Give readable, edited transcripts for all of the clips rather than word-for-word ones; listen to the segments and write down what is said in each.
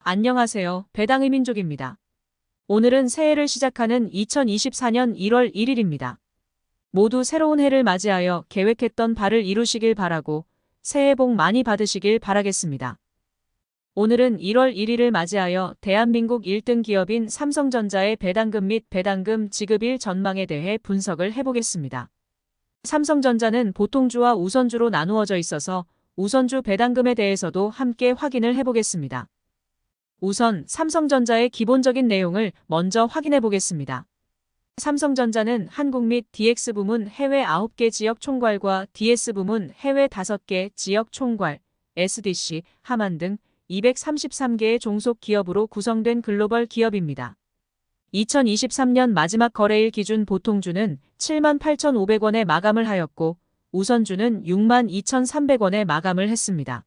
안녕하세요. 배당의 민족입니다. 오늘은 새해를 시작하는 2024년 1월 1일입니다. 모두 새로운 해를 맞이하여 계획했던 바를 이루시길 바라고 새해 복 많이 받으시길 바라겠습니다. 오늘은 1월 1일을 맞이하여 대한민국 1등 기업인 삼성전자의 배당금 및 배당금 지급일 전망에 대해 분석을 해보겠습니다. 삼성전자는 보통주와 우선주로 나누어져 있어서 우선주 배당금에 대해서도 함께 확인을 해보겠습니다. 우선 삼성전자의 기본적인 내용을 먼저 확인해 보겠습니다. 삼성전자는 한국 및 DX 부문 해외 9개 지역 총괄과 DS 부문 해외 5개 지역 총괄, SDC, 하만 등 233개의 종속 기업으로 구성된 글로벌 기업입니다. 2023년 마지막 거래일 기준 보통주는 78,500원에 마감을 하였고 우선주는 62,300원에 마감을 했습니다.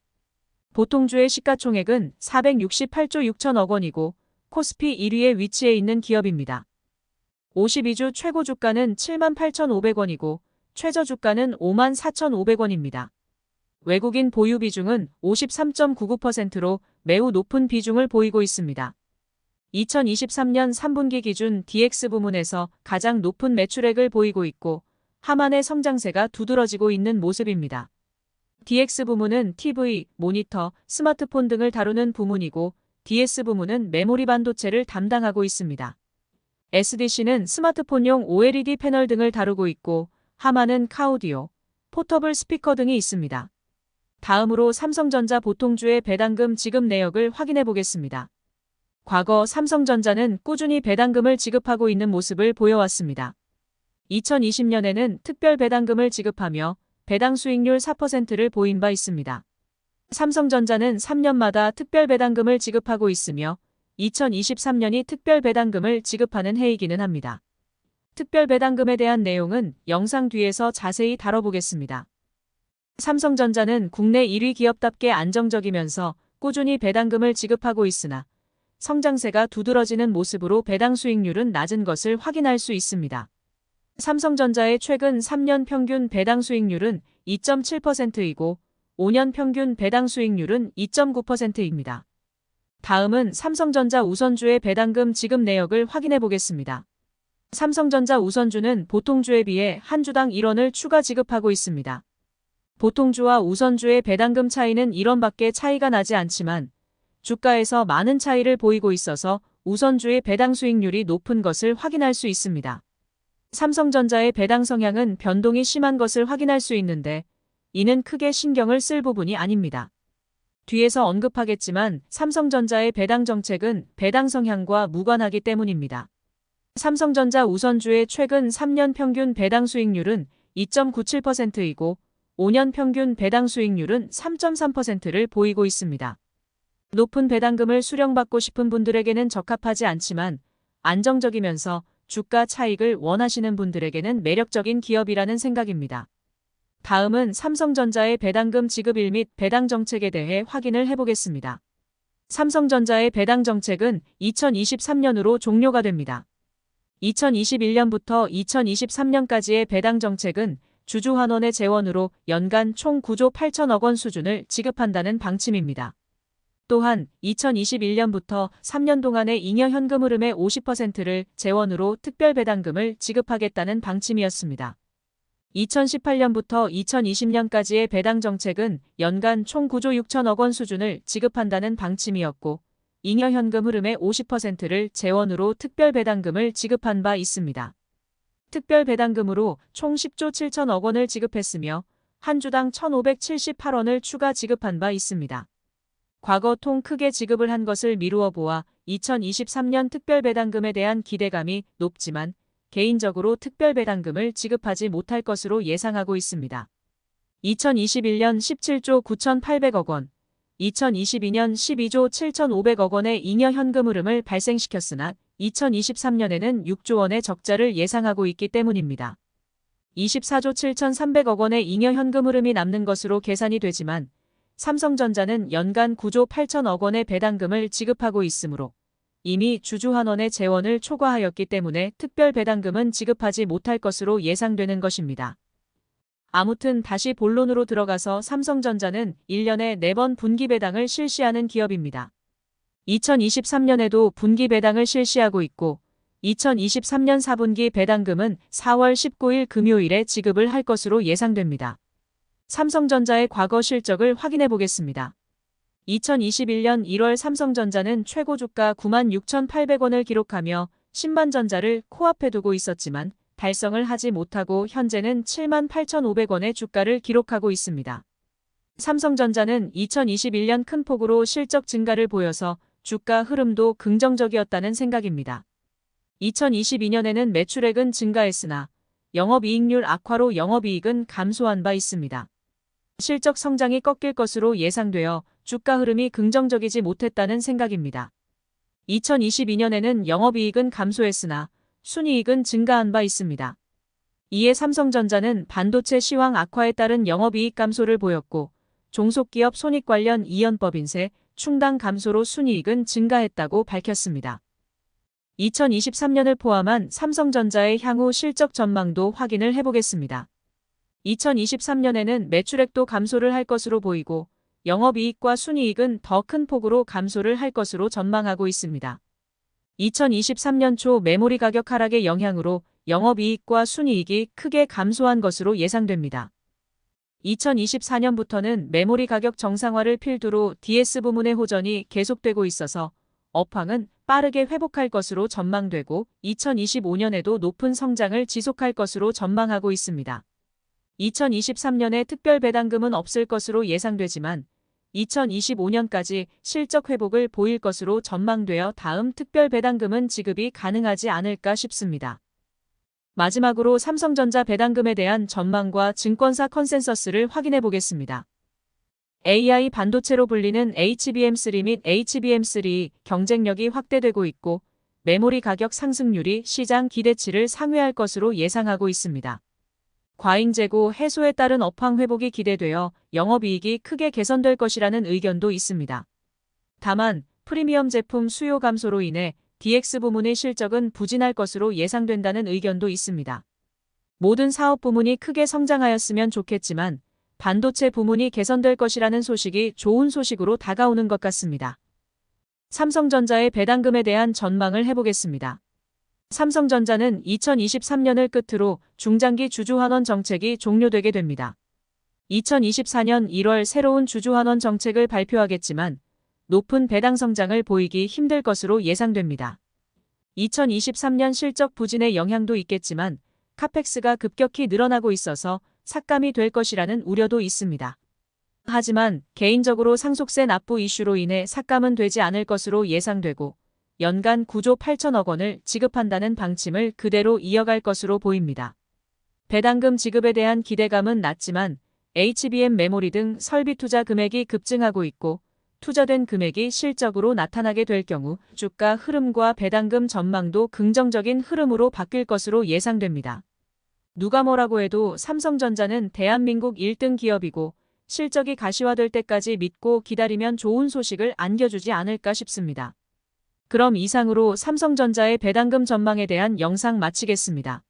보통주의 시가총액은 468조 6천억 원이고 코스피 1위에 위치해 있는 기업입니다. 52주 최고 주가는 78,500원이고 최저 주가는 54,500원입니다. 외국인 보유 비중은 53.99%로 매우 높은 비중을 보이고 있습니다. 2023년 3분기 기준 DX 부문에서 가장 높은 매출액을 보이고 있고 하만의 성장세가 두드러지고 있는 모습입니다. DX 부문은 TV, 모니터, 스마트폰 등을 다루는 부문이고 DS 부문은 메모리 반도체를 담당하고 있습니다. SDC는 스마트폰용 OLED 패널 등을 다루고 있고 하만은 카오디오, 포터블 스피커 등이 있습니다. 다음으로 삼성전자 보통주의 배당금 지급 내역을 확인해 보겠습니다. 과거 삼성전자는 꾸준히 배당금을 지급하고 있는 모습을 보여왔습니다. 2020년에는 특별 배당금을 지급하며 배당 수익률 4%를 보인 바 있습니다. 삼성전자는 3년마다 특별 배당금을 지급하고 있으며 2023년이 특별 배당금을 지급하는 해이기는 합니다. 특별 배당금에 대한 내용은 영상 뒤에서 자세히 다뤄보겠습니다. 삼성전자는 국내 1위 기업답게 안정적이면서 꾸준히 배당금을 지급하고 있으나 성장세가 두드러지는 모습으로 배당 수익률은 낮은 것을 확인할 수 있습니다. 삼성전자의 최근 3년 평균 배당 수익률은 2.7%이고 5년 평균 배당 수익률은 2.9%입니다. 다음은 삼성전자 우선주의 배당금 지급 내역을 확인해 보겠습니다. 삼성전자 우선주는 보통주에 비해 한 주당 1원을 추가 지급하고 있습니다. 보통주와 우선주의 배당금 차이는 1원밖에 차이가 나지 않지만 주가에서 많은 차이를 보이고 있어서 우선주의 배당 수익률이 높은 것을 확인할 수 있습니다. 삼성전자의 배당 성향은 변동이 심한 것을 확인할 수 있는데 이는 크게 신경을 쓸 부분이 아닙니다. 뒤에서 언급하겠지만 삼성전자의 배당 정책은 배당 성향과 무관하기 때문입니다. 삼성전자 우선주의 최근 3년 평균 배당 수익률은 2.97%이고 5년 평균 배당 수익률은 3.3%를 보이고 있습니다. 높은 배당금을 수령받고 싶은 분들에게는 적합하지 않지만 안정적이면서 주가 차익을 원하시는 분들에게는 매력적인 기업이라는 생각입니다. 다음은 삼성전자의 배당금 지급일 및 배당 정책에 대해 확인을 해보겠습니다. 삼성전자의 배당 정책은 2023년으로 종료가 됩니다. 2021년부터 2023년까지의 배당 정책은 주주환원의 재원으로 연간 총 9조 8천억 원 수준을 지급한다는 방침입니다. 또한 2021년부터 3년 동안의 잉여 현금 흐름의 50%를 재원으로 특별 배당금을 지급하겠다는 방침이었습니다. 2018년부터 2020년까지의 배당 정책은 연간 총 9조 6천억 원 수준을 지급한다는 방침이었고 잉여 현금 흐름의 50%를 재원으로 특별 배당금을 지급한 바 있습니다. 특별 배당금으로 총 10조 7천억 원을 지급했으며 한 주당 1,578원을 추가 지급한 바 있습니다. 과거 통 크게 지급을 한 것을 미루어 보아 2023년 특별 배당금에 대한 기대감이 높지만 개인적으로 특별 배당금을 지급하지 못할 것으로 예상하고 있습니다. 2021년 17조 9,800억 원, 2022년 12조 7,500억 원의 잉여 현금 흐름을 발생시켰으나 2023년에는 6조 원의 적자를 예상하고 있기 때문입니다. 24조 7,300억 원의 잉여 현금 흐름이 남는 것으로 계산이 되지만 삼성전자는 연간 9조 8천억 원의 배당금을 지급하고 있으므로 이미 주주환원의 재원을 초과하였기 때문에 특별 배당금은 지급하지 못할 것으로 예상되는 것입니다. 아무튼 다시 본론으로 들어가서 삼성전자는 1년에 4번 분기 배당을 실시하는 기업입니다. 2023년에도 분기 배당을 실시하고 있고 2023년 4분기 배당금은 4월 19일 금요일에 지급을 할 것으로 예상됩니다. 삼성전자의 과거 실적을 확인해 보겠습니다. 2021년 1월 삼성전자는 최고 주가 96,800원을 기록하며 신반전자를 코앞에 두고 있었지만 달성을 하지 못하고 현재는 78,500원의 주가를 기록하고 있습니다. 삼성전자는 2021년 큰 폭으로 실적 증가를 보여서 주가 흐름도 긍정적이었다는 생각입니다. 2022년에는 매출액은 증가했으나 영업이익률 악화로 영업이익은 감소한 바 있습니다. 실적 성장이 꺾일 것으로 예상되어 주가 흐름이 긍정적이지 못했다는 생각입니다. 2022년에는 영업이익은 감소했으나 순이익은 증가한 바 있습니다. 이에 삼성전자는 반도체 시황 악화에 따른 영업이익 감소를 보였고 종속기업 손익 관련 이연법인세 충당 감소로 순이익은 증가했다고 밝혔습니다. 2023년을 포함한 삼성전자의 향후 실적 전망도 확인을 해보겠습니다. 2023년에는 매출액도 감소를 할 것으로 보이고 영업이익과 순이익은 더 큰 폭으로 감소를 할 것으로 전망하고 있습니다. 2023년 초 메모리 가격 하락의 영향으로 영업이익과 순이익이 크게 감소한 것으로 예상됩니다. 2024년부터는 메모리 가격 정상화를 필두로 DS 부문의 호전이 계속되고 있어서 업황은 빠르게 회복할 것으로 전망되고 2025년에도 높은 성장을 지속할 것으로 전망하고 있습니다. 2023년에 특별 배당금은 없을 것으로 예상되지만 2025년까지 실적 회복을 보일 것으로 전망되어 다음 특별 배당금은 지급이 가능하지 않을까 싶습니다. 마지막으로 삼성전자 배당금에 대한 전망과 증권사 컨센서스를 확인해 보겠습니다. AI 반도체로 불리는 HBM3 및 HBM3 경쟁력이 확대되고 있고 메모리 가격 상승률이 시장 기대치를 상회할 것으로 예상하고 있습니다. 과잉 재고 해소에 따른 업황 회복이 기대되어 영업이익이 크게 개선될 것이라는 의견도 있습니다. 다만 프리미엄 제품 수요 감소로 인해 DX 부문의 실적은 부진할 것으로 예상된다는 의견도 있습니다. 모든 사업 부문이 크게 성장하였으면 좋겠지만 반도체 부문이 개선될 것이라는 소식이 좋은 소식으로 다가오는 것 같습니다. 삼성전자의 배당금에 대한 전망을 해보겠습니다. 삼성전자는 2023년을 끝으로 중장기 주주환원 정책이 종료되게 됩니다. 2024년 1월 새로운 주주환원 정책을 발표하겠지만 높은 배당 성장을 보이기 힘들 것으로 예상됩니다. 2023년 실적 부진의 영향도 있겠지만 카펙스가 급격히 늘어나고 있어서 삭감이 될 것이라는 우려도 있습니다. 하지만 개인적으로 상속세 납부 이슈로 인해 삭감은 되지 않을 것으로 예상되고 연간 9조 8천억 원을 지급한다는 방침을 그대로 이어갈 것으로 보입니다. 배당금 지급에 대한 기대감은 낮지만 HBM 메모리 등 설비 투자 금액이 급증하고 있고 투자된 금액이 실적으로 나타나게 될 경우 주가 흐름과 배당금 전망도 긍정적인 흐름으로 바뀔 것으로 예상됩니다. 누가 뭐라고 해도 삼성전자는 대한민국 1등 기업이고 실적이 가시화될 때까지 믿고 기다리면 좋은 소식을 안겨주지 않을까 싶습니다. 그럼 이상으로 삼성전자의 배당금 전망에 대한 영상 마치겠습니다.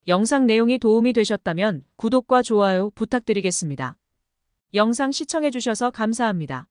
영상 내용이 도움이 되셨다면 구독과 좋아요 부탁드리겠습니다. 영상 시청해주셔서 감사합니다.